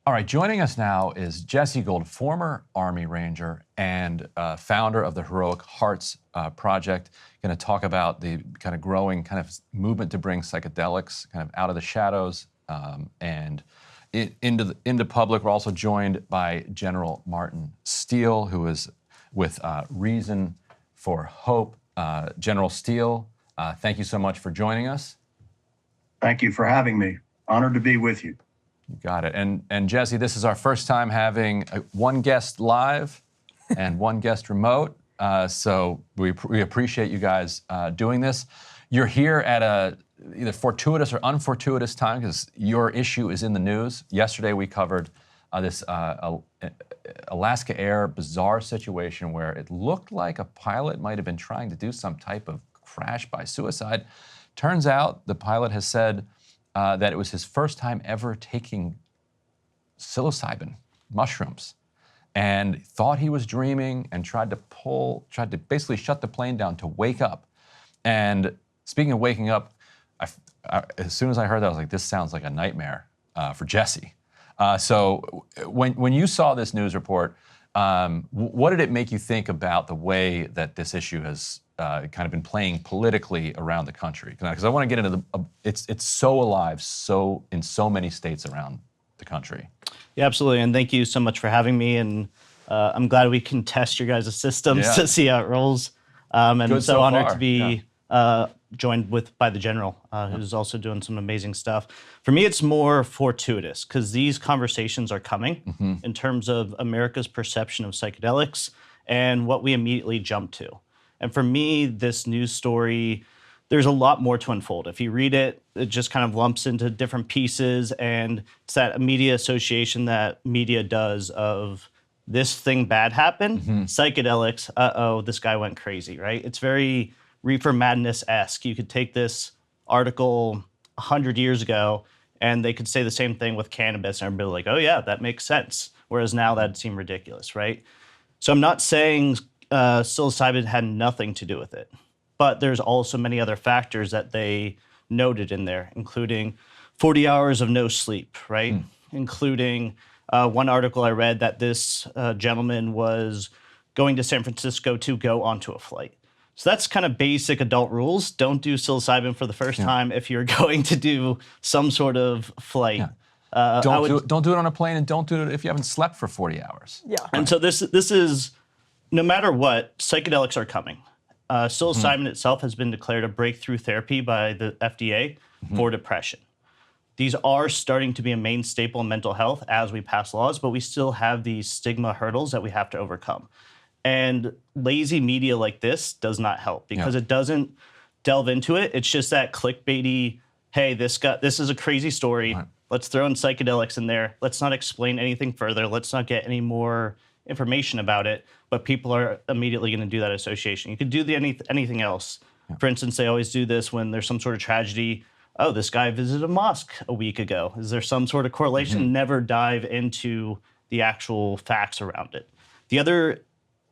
All right, joining us now is Jesse Gould, former Army Ranger and founder of the Heroic Hearts Project. Going to talk about the kind of growing kind of movement to bring psychedelics kind of out of the shadows and into public. We're also joined by General Martin Steele, who is with Reason for Hope. General Steele, thank you so much for joining us. Thank you for having me. Honored to be with you. You got it. And Jesse, this is our first time having one guest live and one guest remote. So we appreciate you guys doing this. You're here at a either fortuitous or unfortuitous time because your issue is in the news. Yesterday we covered this Alaska Air bizarre situation where it looked like a pilot might have been trying to do some type of crash by suicide. Turns out the pilot has said that it was his first time ever taking psilocybin mushrooms and thought he was dreaming and tried to basically shut the plane down to wake up. And speaking of waking up, as soon as I heard that, I was like, this sounds like a nightmare for Jesse. So when you saw this news report, what did it make you think about the way that this issue has kind of been playing politically around the country? Because I want to get into it's so alive, so in so many states around the country. Yeah, absolutely, and thank you so much for having me. And I'm glad we can test your guys' systems to see how it rolls. And I'm so honored to be joined by the General, who's also doing some amazing stuff. For me, it's more fortuitous because these conversations are coming in terms of America's perception of psychedelics and what we immediately jump to. And for me, this news story, there's a lot more to unfold. If you read it, it just kind of lumps into different pieces, and it's that immediate association that media does of this thing bad happened, psychedelics, uh-oh, this guy went crazy, right? It's very Reefer Madness-esque. You could take this article 100 years ago, and they could say the same thing with cannabis, and everybody like, oh yeah, that makes sense. Whereas now that'd seem ridiculous, right? So I'm not saying psilocybin had nothing to do with it, but there's also many other factors that they noted in there, including 40 hours of no sleep, right? Including one article I read that this gentleman was going to San Francisco to go onto a flight. So that's kind of basic adult rules. Don't do psilocybin for the first time if you're going to do some sort of flight. Don't do it on a plane, and don't do it if you haven't slept for 40 hours. Yeah. And so this is, no matter what, psychedelics are coming. Psilocybin itself has been declared a breakthrough therapy by the FDA for depression. These are starting to be a main staple in mental health as we pass laws, but we still have these stigma hurdles that we have to overcome. And lazy media like this does not help because it doesn't delve into it. It's just that clickbaity, hey, this is a crazy story. Let's throw in psychedelics in there. Let's not explain anything further. Let's not get any more information about it. But people are immediately going to do that association. You could do anything else. For instance, they always do this when there's some sort of tragedy. Oh, this guy visited a mosque a week ago. Is there some sort of correlation? Never dive into the actual facts around it. The other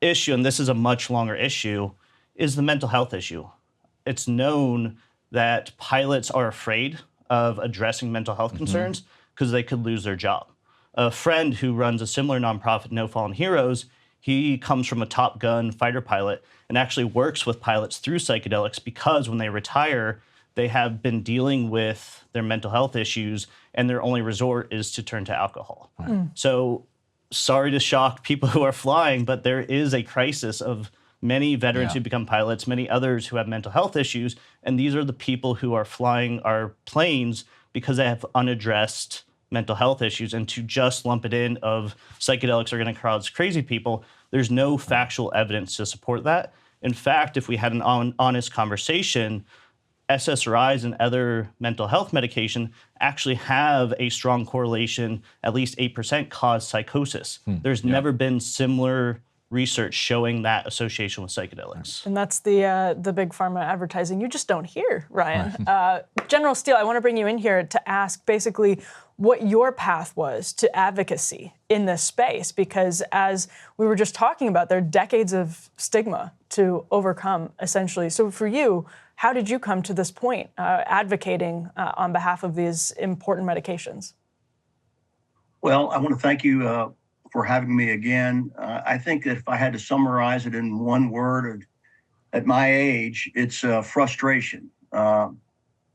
issue, and this is a much longer issue, is the mental health issue. It's known that pilots are afraid of addressing mental health concerns because they could lose their job. A friend who runs a similar nonprofit, No Fallen Heroes, he comes from a Top Gun fighter pilot and actually works with pilots through psychedelics because when they retire, they have been dealing with their mental health issues and their only resort is to turn to alcohol. So sorry to shock people who are flying, but there is a crisis of many veterans who become pilots, many others who have mental health issues, and these are the people who are flying our planes because they have unaddressed mental health issues. And to just lump it in of psychedelics are going to cause crazy people, there's no factual evidence to support that. In fact, if we had an honest conversation, SSRIs and other mental health medication actually have a strong correlation, at least 8% cause psychosis. There's never been similar research showing that association with psychedelics. And that's the big pharma advertising you just don't hear, Ryan. General Steele, I want to bring you in here to ask basically what your path was to advocacy in this space, because as we were just talking about, there are decades of stigma to overcome, essentially. So for you, how did you come to this point, advocating on behalf of these important medications? Well, I want to thank you for having me again. I think that if I had to summarize it in one word, at my age, it's frustration. A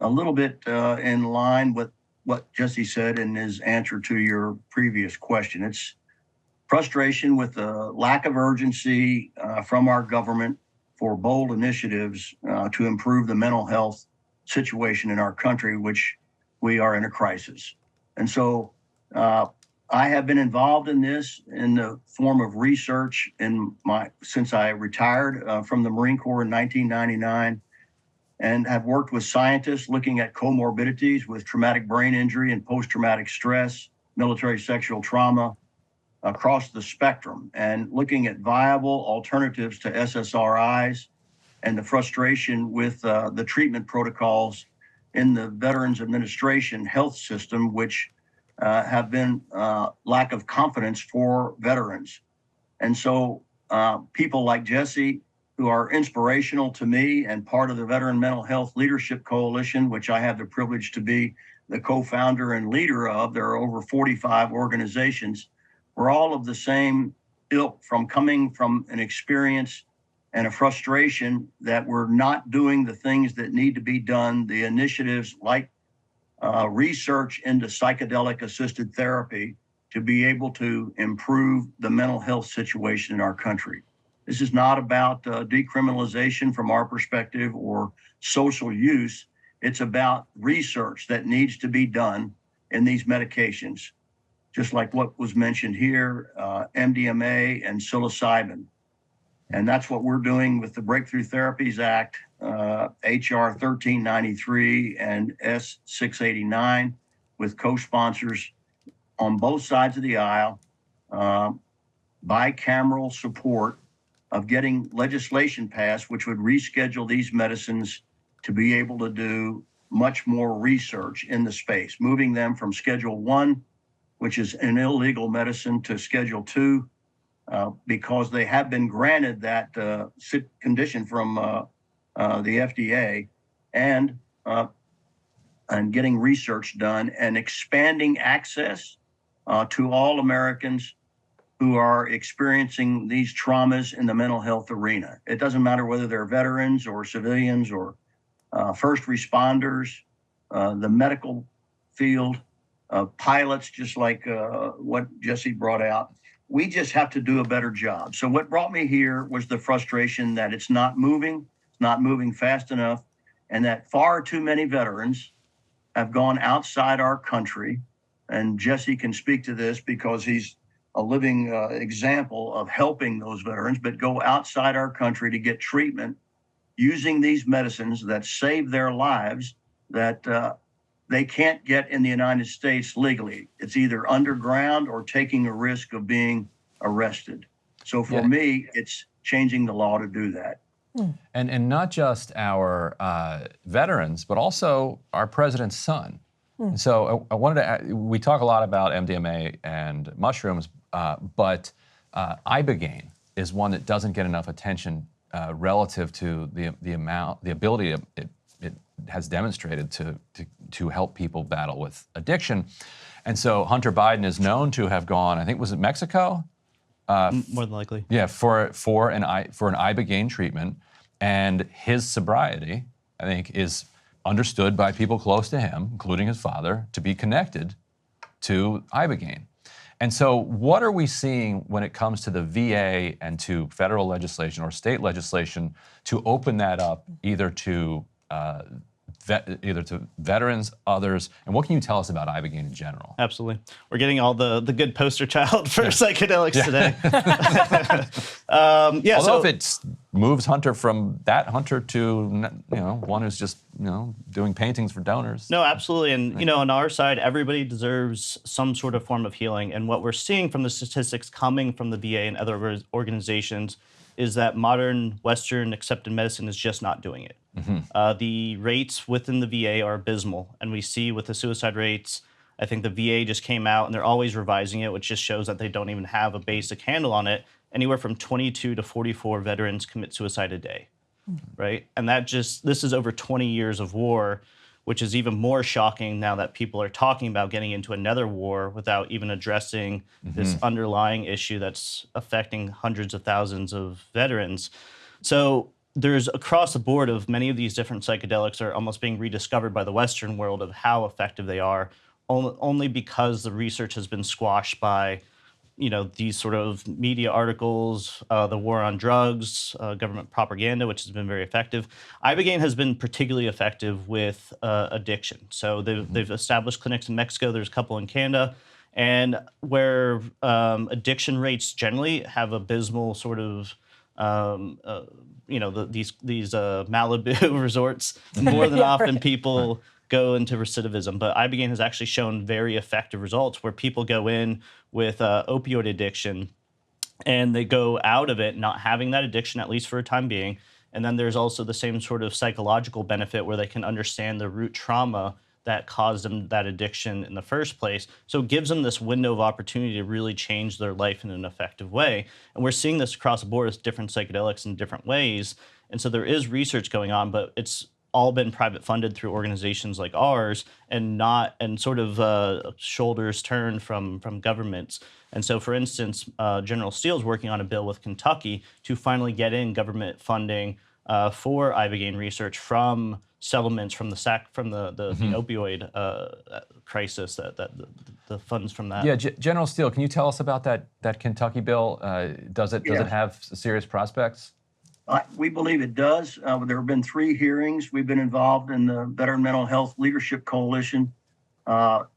little bit in line with what Jesse said in his answer to your previous question. It's frustration with the lack of urgency from our government for bold initiatives to improve the mental health situation in our country, which we are in a crisis. And so I have been involved in this in the form of research since I retired from the Marine Corps in 1999, and have worked with scientists looking at comorbidities with traumatic brain injury and post-traumatic stress, military sexual trauma across the spectrum, and looking at viable alternatives to SSRIs and the frustration with the treatment protocols in the Veterans Administration health system, which have been lack of confidence for veterans. And so people like Jesse, who are inspirational to me and part of the Veteran Mental Health Leadership Coalition, which I have the privilege to be the co-founder and leader of. There are over 45 organizations. We're all of the same ilk, from coming from an experience and a frustration that we're not doing the things that need to be done, the initiatives like research into psychedelic assisted therapy to be able to improve the mental health situation in our country. This is not about decriminalization from our perspective or social use. It's about research that needs to be done in these medications, just like what was mentioned here, MDMA and psilocybin. And that's what we're doing with the Breakthrough Therapies Act, HR 1393 and S 689, with co-sponsors on both sides of the aisle, bicameral support of getting legislation passed, which would reschedule these medicines to be able to do much more research in the space, moving them from Schedule 1, which is an illegal medicine, to Schedule 2, because they have been granted that condition from the FDA, and getting research done and expanding access to all Americans who are experiencing these traumas in the mental health arena. It doesn't matter whether they're veterans or civilians or first responders, the medical field, pilots, just like what Jesse brought out. We just have to do a better job. So what brought me here was the frustration that it's not moving fast enough, and that far too many veterans have gone outside our country. And Jesse can speak to this because he's a living example of helping those veterans, but go outside our country to get treatment using these medicines that save their lives, that they can't get in the United States legally. It's either underground or taking a risk of being arrested. So for me, it's changing the law to do that. And not just our veterans, but also our president's son. And so I wanted to, we talk a lot about MDMA and mushrooms, but ibogaine is one that doesn't get enough attention relative to the ability it has demonstrated to help people battle with addiction. And so Hunter Biden is known to have gone, I think, was it Mexico? More than likely. Yeah, for an ibogaine treatment, and his sobriety, I think, is understood by people close to him, including his father, to be connected to ibogaine. And so what are we seeing when it comes to the VA and to federal legislation or state legislation to open that up either to veterans, others, and what can you tell us about ibogaine in general? Absolutely. We're getting all the good poster child for psychedelics today. Although if it moves Hunter from that Hunter to one who's just doing paintings for donors. No, absolutely. And on our side, everybody deserves some sort of form of healing. And what we're seeing from the statistics coming from the VA and other organizations is that modern Western accepted medicine is just not doing it. The rates within the VA are abysmal. And we see with the suicide rates, I think the VA just came out and they're always revising it, which just shows that they don't even have a basic handle on it. Anywhere from 22 to 44 veterans commit suicide a day, right? And this is over 20 years of war, which is even more shocking now that people are talking about getting into another war without even addressing this underlying issue that's affecting hundreds of thousands of veterans. So there's across the board of many of these different psychedelics are almost being rediscovered by the Western world of how effective they are, only because the research has been squashed by these sort of media articles, the war on drugs, government propaganda, which has been very effective. Ibogaine has been particularly effective with addiction. So they've established clinics in Mexico. There's a couple in Canada, and where addiction rates generally have abysmal sort of these Malibu resorts, more than often people go into recidivism. But Ibogaine has actually shown very effective results where people go in with opioid addiction and they go out of it not having that addiction, at least for a time being. And then there's also the same sort of psychological benefit where they can understand the root trauma that caused them that addiction in the first place. So it gives them this window of opportunity to really change their life in an effective way. And we're seeing this across the board with different psychedelics in different ways. And so there is research going on, but it's all been private funded through organizations like ours and sort of shoulders turned from governments. And so, for instance, General Steele is working on a bill with Kentucky to finally get in government funding for Ibogaine research from settlements from the opioid crisis, that the funds from that. Yeah, General Steele, can you tell us about that Kentucky bill? Does it have serious prospects? We believe it does. There have been 3 hearings. We've been involved in the Veteran Mental Health Leadership Coalition,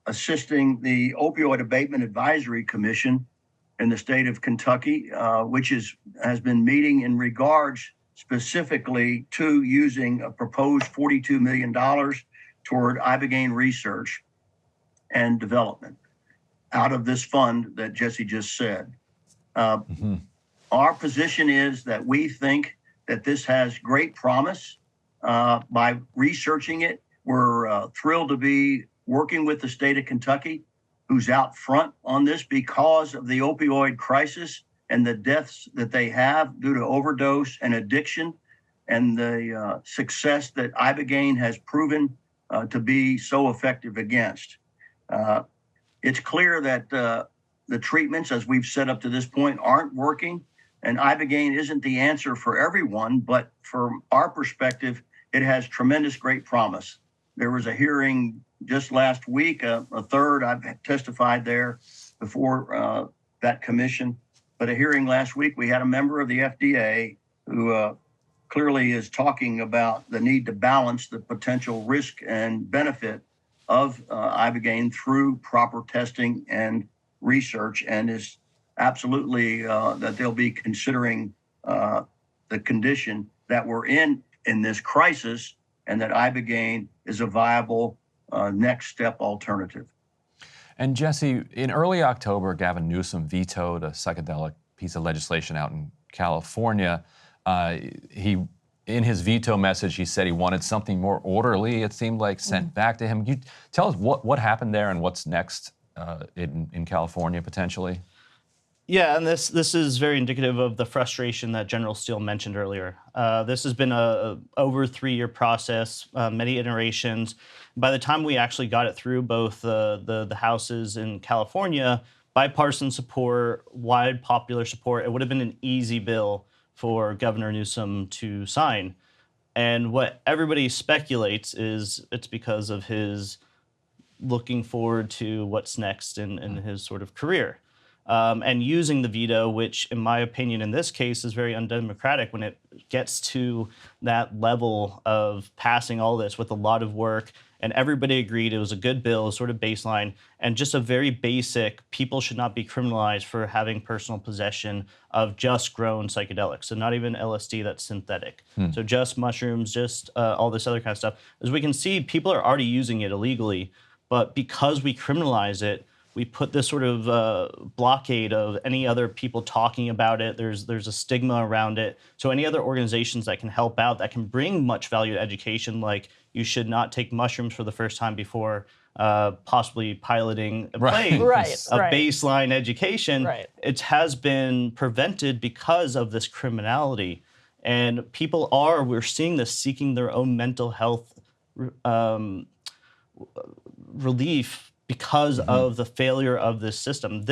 assisting the Opioid Abatement Advisory Commission in the state of Kentucky, which has been meeting in regards specifically to using a proposed $42 million toward Ibogaine research and development out of this fund that Jesse just said. Our position is that we think that this has great promise. By researching it, we're thrilled to be working with the state of Kentucky, who's out front on this because of the opioid crisis and the deaths that they have due to overdose and addiction, and the success that Ibogaine has proven to be so effective against. It's clear that the treatments, as we've said up to this point, aren't working. And Ibogaine isn't the answer for everyone, but from our perspective, it has tremendous great promise. There was a hearing just last week, a third, I've testified there before that commission, but a hearing last week, we had a member of the FDA who clearly is talking about the need to balance the potential risk and benefit of Ibogaine through proper testing and research, and is absolutely that they'll be considering the condition that we're in this crisis, and that Ibogaine is a viable next step alternative. And Jesse, in early October, Gavin Newsom vetoed a psychedelic piece of legislation out in California. In his veto message, he said he wanted something more orderly, it seemed like, sent back to him. Can you tell us what happened there and what's next in California potentially? Yeah, and this is very indicative of the frustration that General Steele mentioned earlier. This has been a over 3-year process, many iterations. By the time we actually got it through both the houses in California, bipartisan support, wide popular support, it would have been an easy bill for Governor Newsom to sign. And what everybody speculates is it's because of his looking forward to what's next in his sort of career. And using the veto, which in my opinion in this case is very undemocratic when it gets to that level of passing all this with a lot of work, and everybody agreed it was a good bill, sort of baseline, and just a very basic, people should not be criminalized for having personal possession of just grown psychedelics. So not even LSD that's synthetic. So just mushrooms, just all this other kind of stuff. As we can see, people are already using it illegally, but because we criminalize it, we put this sort of blockade of any other people talking about it. There's a stigma around it. So any other organizations that can help out, that can bring much value to education, like you should not take mushrooms for the first time before possibly piloting a plane, baseline education, it has been prevented because of this criminality. And people we're seeing this, seeking their own mental health relief because of the failure of this system.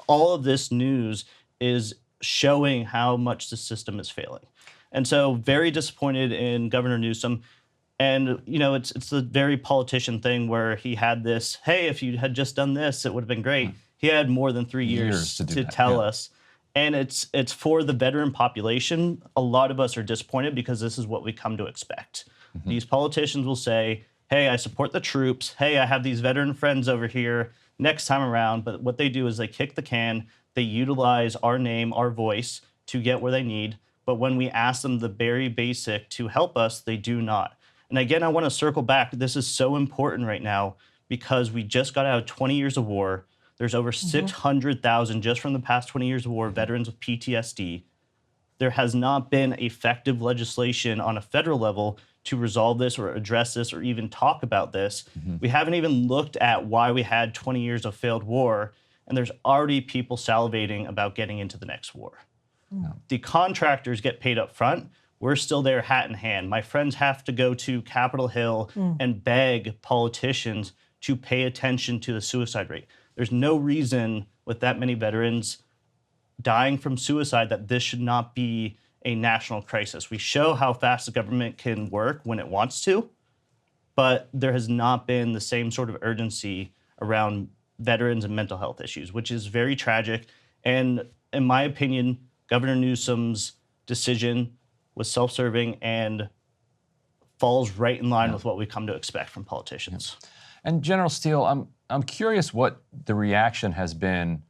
All of this news is showing how much the system is failing. And so very disappointed in Governor Newsom. And, it's the very politician thing where he had this, hey, if you had just done this, it would have been great. He had more than 3 years to tell us. And it's for the veteran population. A lot of us are disappointed because this is what we come to expect. These politicians will say, hey, I support the troops. Hey, I have these veteran friends over here next time around. But what they do is they kick the can. They utilize our name, our voice to get where they need. But when we ask them the very basic to help us, they do not. And again, I want to circle back. This is so important right now because we just got out of 20 years of war. There's over 600,000 just from the past 20 years of war veterans with PTSD. There has not been effective legislation on a federal level to resolve this or address this or even talk about this. We haven't even looked at why we had 20 years of failed war, and there's already people salivating about getting into the next war. The contractors get paid up front. We're still there hat in hand. My friends have to go to Capitol Hill and beg politicians to pay attention to the suicide rate. There's no reason with that many veterans dying from suicide that this should not be a national crisis. We show how fast the government can work when it wants to, but there has not been the same sort of urgency around veterans and mental health issues, which is very tragic. And in my opinion, Governor Newsom's decision was self-serving and falls right in line with what we come to expect from politicians. And General Steele, I'm curious what the reaction has been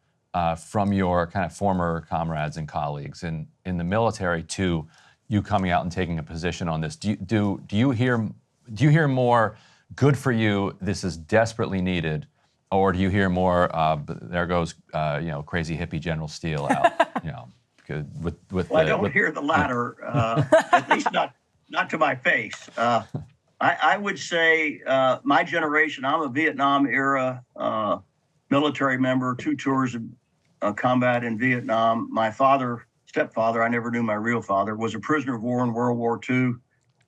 from your kind of former comrades and colleagues in the military to you coming out and taking a position on this. Do you hear more good for you? This is desperately needed, or do you hear more? There goes crazy hippie General Steele out. I don't hear the latter, at least not to my face. I would say my generation, I'm a Vietnam era military member, 2 tours of combat in Vietnam. My stepfather, I never knew my real father, was a prisoner of war in World War II.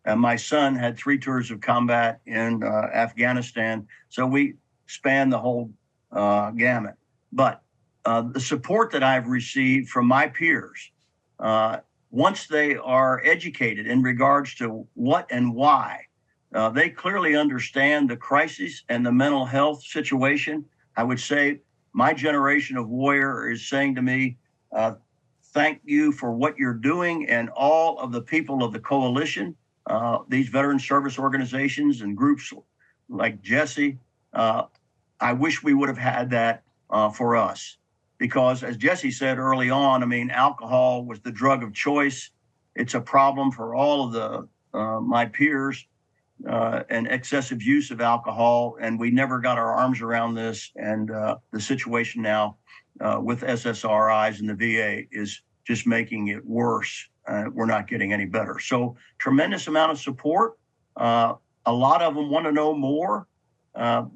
And my son had 3 tours of combat in Afghanistan. So we spanned the whole gamut. But the support that I've received from my peers, once they are educated in regards to what and why, they clearly understand the crisis and the mental health situation. I would say my generation of warrior is saying to me, thank you for what you're doing, and all of the people of the coalition, these veteran service organizations and groups like Jesse. I wish we would have had that for us. Because as Jesse said early on, alcohol was the drug of choice. It's a problem for all of my peers, and excessive use of alcohol. And we never got our arms around this. And the situation now with SSRIs in the VA is just making it worse. We're not getting any better. So tremendous amount of support. A lot of them want to know more.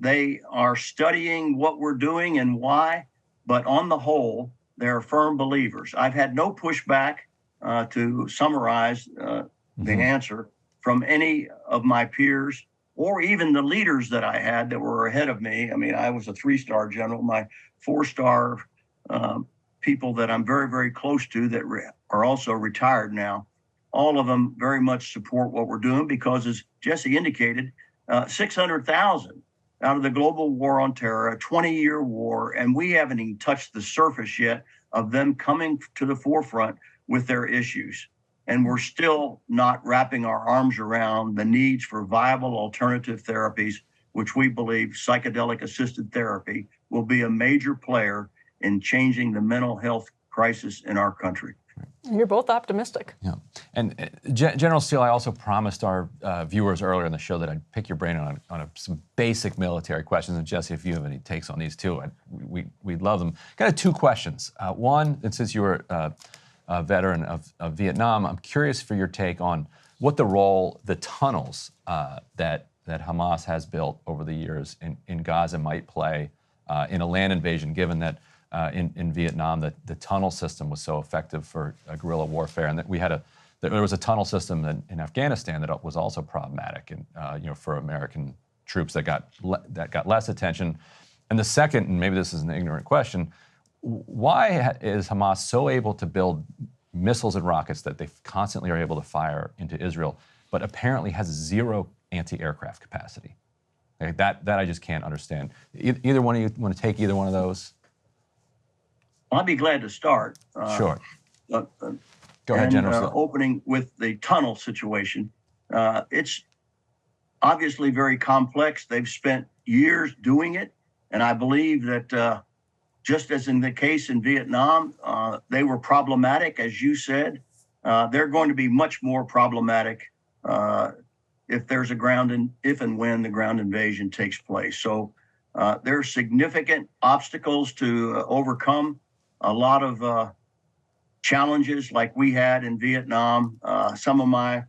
They are studying what we're doing and why. But on the whole, they're firm believers. I've had no pushback, to summarize the answer, from any of my peers or even the leaders that I had that were ahead of me. I was a 3-star general. My 4-star people that I'm very, very close to that are also retired now, all of them very much support what we're doing because, as Jesse indicated, 600,000 out of the global war on terror, a 20-year war, and we haven't even touched the surface yet of them coming to the forefront with their issues. And we're still not wrapping our arms around the needs for viable alternative therapies, which we believe psychedelic-assisted therapy will be a major player in changing the mental health crisis in our country. You're both optimistic. Yeah. And General Steele, I also promised our viewers earlier in the show that I'd pick your brain on some basic military questions. And Jesse, if you have any takes on these too, we'd love them. Got 2 questions. One, and since you were a veteran of Vietnam, I'm curious for your take on what the role the tunnels that Hamas has built over the years in Gaza might play in a land invasion, given that in Vietnam, the tunnel system was so effective for guerrilla warfare, and that there was a tunnel system in Afghanistan that was also problematic and for American troops that got less attention. And the second, and maybe this is an ignorant question, why is Hamas so able to build missiles and rockets that they constantly are able to fire into Israel, but apparently has zero anti-aircraft capacity? Okay, that I just can't understand. Either one of you want to take either one of those? I'd be glad to start. Sure. Go ahead, General. Opening with the tunnel situation. It's obviously very complex. They've spent years doing it. And I believe that just as in the case in Vietnam, they were problematic, as you said. They're going to be much more problematic if and when the ground invasion takes place. So there are significant obstacles to overcome. A lot of challenges like we had in Vietnam. Some of my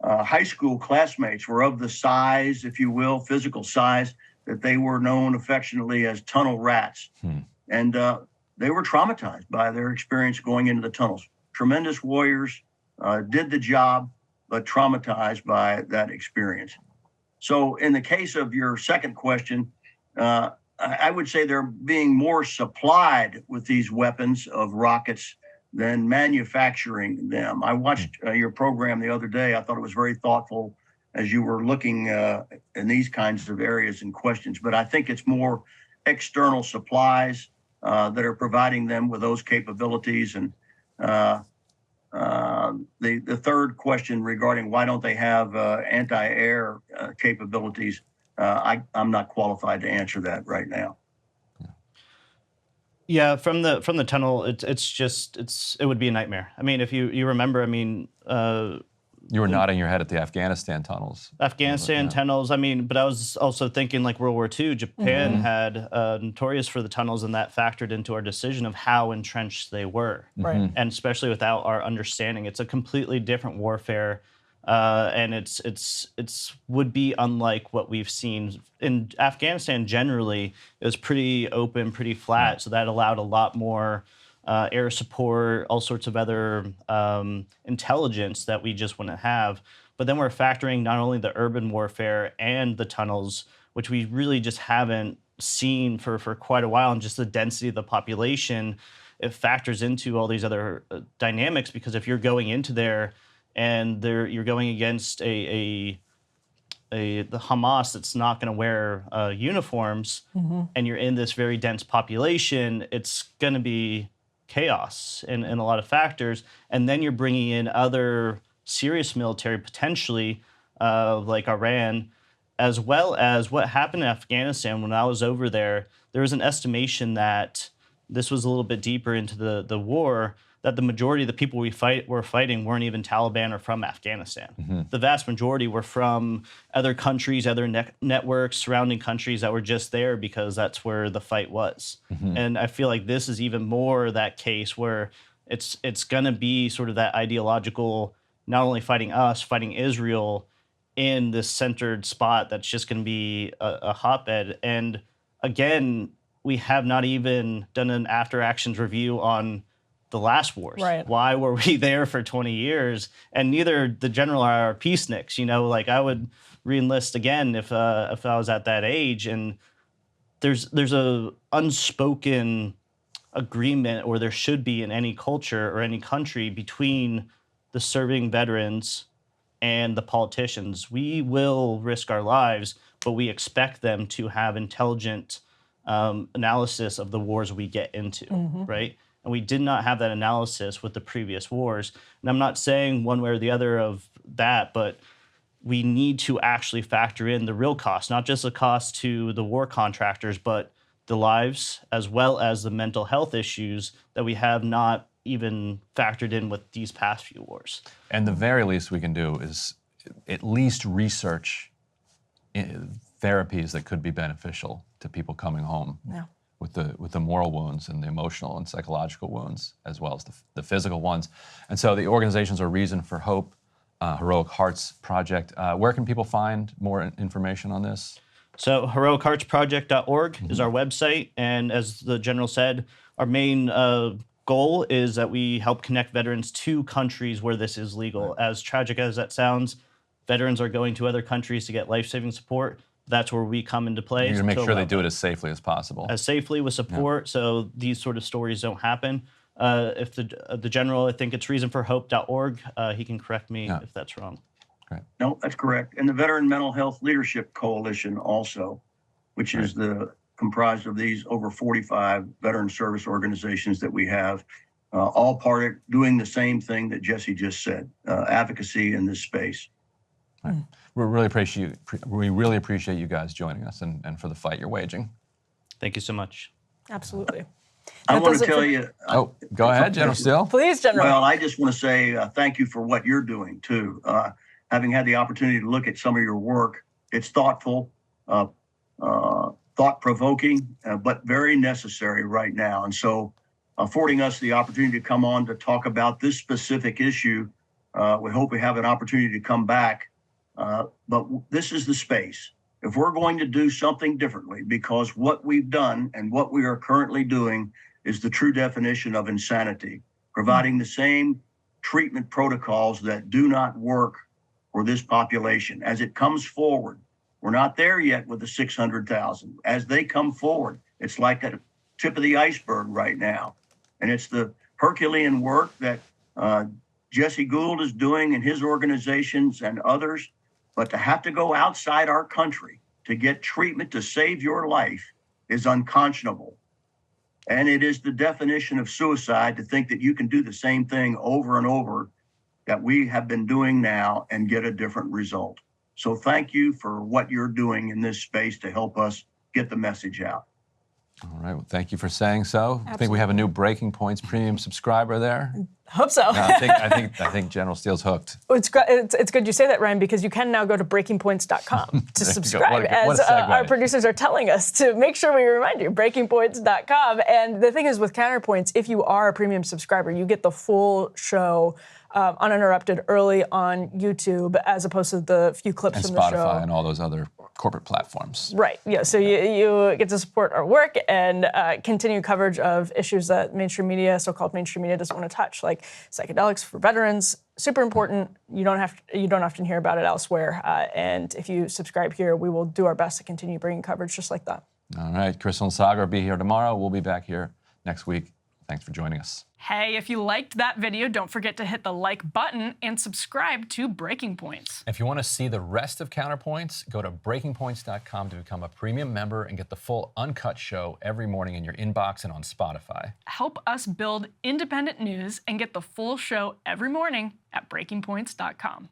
high school classmates were of the size, if you will, physical size, that they were known affectionately as tunnel rats. And they were traumatized by their experience going into the tunnels. Tremendous warriors, did the job, but traumatized by that experience. So in the case of your second question, I would say they're being more supplied with these weapons of rockets than manufacturing them. I watched your program the other day. I thought it was very thoughtful as you were looking in these kinds of areas and questions. But I think it's more external supplies that are providing them with those capabilities. And the third question regarding why don't they have anti-air capabilities, I'm not qualified to answer that right now. Yeah, from the tunnel, it would be a nightmare. I mean, if you remember, I mean, you were nodding your head at the Afghanistan tunnels. Tunnels. I mean, but I was also thinking like World War II. Japan had notorious for the tunnels, and that factored into our decision of how entrenched they were. Right. And especially without our understanding, it's a completely different warfare, and it's would be unlike what we've seen in Afghanistan. Generally, it was pretty open, pretty flat, so that allowed a lot more air support, all sorts of other intelligence that we just wouldn't have. But then we're factoring not only the urban warfare and the tunnels, which we really just haven't seen for quite a while, and just the density of the population, it factors into all these other dynamics. Because if you're going into there and you're going against the Hamas that's not going to wear uniforms, and you're in this very dense population, it's going to be chaos in a lot of factors. And then you're bringing in other serious military, potentially, like Iran, as well as what happened in Afghanistan. When I was over there, there was an estimation that this was a little bit deeper into the war, that the majority of the people were fighting weren't even Taliban or from Afghanistan. The vast majority were from other countries, other networks, surrounding countries that were just there because that's where the fight was. And I feel like this is even more that case where it's going to be sort of that ideological, not only fighting us, fighting Israel in this centered spot that's just going to be a hotbed. And again, we have not even done an after actions review on the last wars. Right. Why were we there for 20 years? And neither the general or our peaceniks, like I would re-enlist again if I was at that age. And there's a unspoken agreement, or there should be in any culture or any country, between the serving veterans and the politicians. We will risk our lives, but we expect them to have intelligent analysis of the wars we get into, right? And we did not have that analysis with the previous wars. And I'm not saying one way or the other of that, but we need to actually factor in the real cost, not just the cost to the war contractors, but the lives as well as the mental health issues that we have not even factored in with these past few wars. And the very least we can do is at least research therapies that could be beneficial to people coming home. Yeah. With the moral wounds and the emotional and psychological wounds, as well as the physical ones. And so the organizations are Reason for Hope, Heroic Hearts Project. Where can people find more information on this? So heroicheartsproject.org is our website. And as the general said, our main goal is that we help connect veterans to countries where this is legal. As tragic as that sounds, veterans are going to other countries to get life-saving support. That's where we come into play. You're going to make to sure they allow do it that. as safely as possible. As safely with support, so these sort of stories don't happen. If the general, I think it's reasonforhope.org, he can correct me if that's wrong. No, that's correct. And the Veteran Mental Health Leadership Coalition also, which is comprised of these over 45 veteran service organizations that we have, all part of doing the same thing that Jesse just said, advocacy in this space. We really appreciate you guys joining us and for the fight you're waging. Thank you so much. Absolutely. I That want does to it tell for- you. Go ahead, General Steele. Please, General. Well, I just want to say thank you for what you're doing too. Having had the opportunity to look at some of your work, it's thoughtful, thought-provoking, but very necessary right now. And so affording us the opportunity to come on to talk about this specific issue, we hope we have an opportunity to come back. But this is the space. If we're going to do something differently, because what we've done and what we are currently doing is the true definition of insanity, providing the same treatment protocols that do not work for this population. As it comes forward, we're not there yet with the 600,000. As they come forward, it's like a tip of the iceberg right now. And it's the Herculean work that Jesse Gould is doing in his organizations and others. But to have to go outside our country to get treatment to save your life is unconscionable. And it is the definition of suicide to think that you can do the same thing over and over that we have been doing now and get a different result. So thank you for what you're doing in this space to help us get the message out. All right. Well, thank you for saying so. I think we have a new Breaking Points premium subscriber there. Hope so. No, I think General Steele's hooked. It's good you say that, Ryan, because you can now go to breakingpoints.com to subscribe, What a as segue. our producers are telling us to make sure we remind you, breakingpoints.com. And the thing is, with Counterpoints, if you are a premium subscriber, you get the full show uninterrupted early on YouTube, as opposed to the few clips And from the show. Spotify and all those other corporate platforms. Right, yeah, so you get to support our work and continue coverage of issues that mainstream media, so-called mainstream media, doesn't want to touch, like psychedelics for veterans. Super important. You don't often hear about it elsewhere. And if you subscribe here, we will do our best to continue bringing coverage just like that. All right, Crystal and Sagar will be here tomorrow. We'll be back here next week. Thanks for joining us. Hey, if you liked that video, don't forget to hit the like button and subscribe to Breaking Points. If you want to see the rest of Counterpoints, go to breakingpoints.com to become a premium member and get the full uncut show every morning in your inbox and on Spotify. Help us build independent news and get the full show every morning at breakingpoints.com.